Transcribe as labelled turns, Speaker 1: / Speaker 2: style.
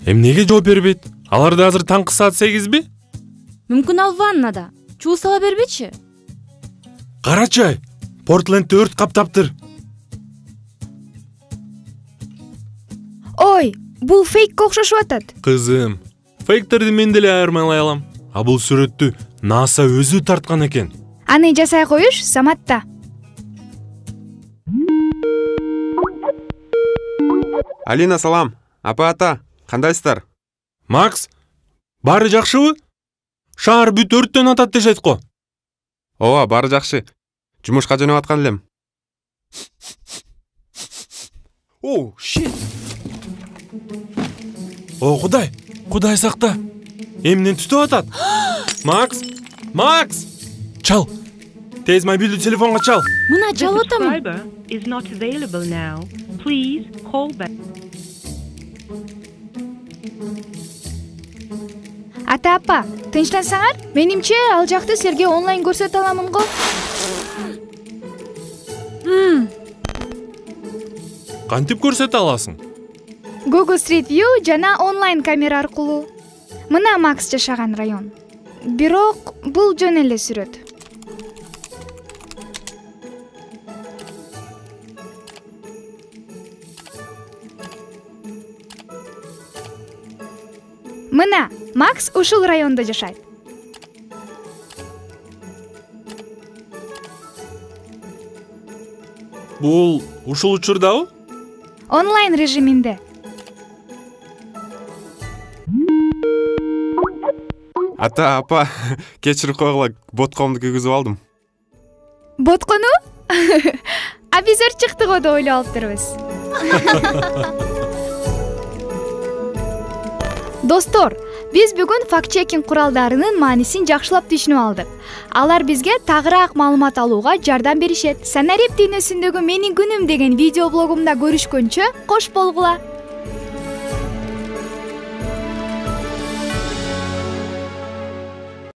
Speaker 1: Эмнеге жооп бербейт? Аларда азыр таңкы саат 8би?
Speaker 2: Мүмкүн ал ваннада. Чуу сала бербечи?
Speaker 1: Карачы, Портлендти өрт каптаптыр.
Speaker 3: Ой, бул фейкке окшошуп атат.
Speaker 1: Кызым, фейктерди мен деле айырмалай алам. А бул сүрөттү НАСА өзү тарткан экен.
Speaker 3: Аны жасай коюш Саматта.
Speaker 4: Алина, салам. Апа ата, кандайсыздар?
Speaker 1: Макс, баары жакшыбы? Шаар бүт өрттөн атат дешет го.
Speaker 4: Ооба, баары жакшы. Жумушка жөнөп аткан элем.
Speaker 1: О, shit. О, Кудай сакта. Эмнен түтүп атат? Макс! Чал. Тез мобилдүү телефонго чал.
Speaker 2: Мына чалып атамын.
Speaker 5: Is not available now. Please call back.
Speaker 3: Ата апа, тынчтансаңар? Менимче ал жакты силерге онлайн көрсөтө аламын го.
Speaker 1: Кантип көрсөтө аласың?
Speaker 3: Google Street View жана онлайн камера аркылуу. Мына Макс жашаган район. Бирок бул жөн эле сүрөт. Мына Макс ушул райондо жашайт.
Speaker 1: Бул ушул учурдабы?
Speaker 3: Онлайн режиминде.
Speaker 4: Ата, апа, кечирип койгула, боткомду күйгүзүп алдым.
Speaker 3: Боткону? А биз өрт чыкты го деп ойлоп алыптырбыз. Достор, биз бүгүн факт-чекинг куралдарынын маанисин жакшылап түшүнүп алдык. Алар бизге тагыраак маалымат алууга жардам беришет. Санарип дүйнөсүндөгү менин күнүм деген видео блогумда көрүшкөнчө кош болгула.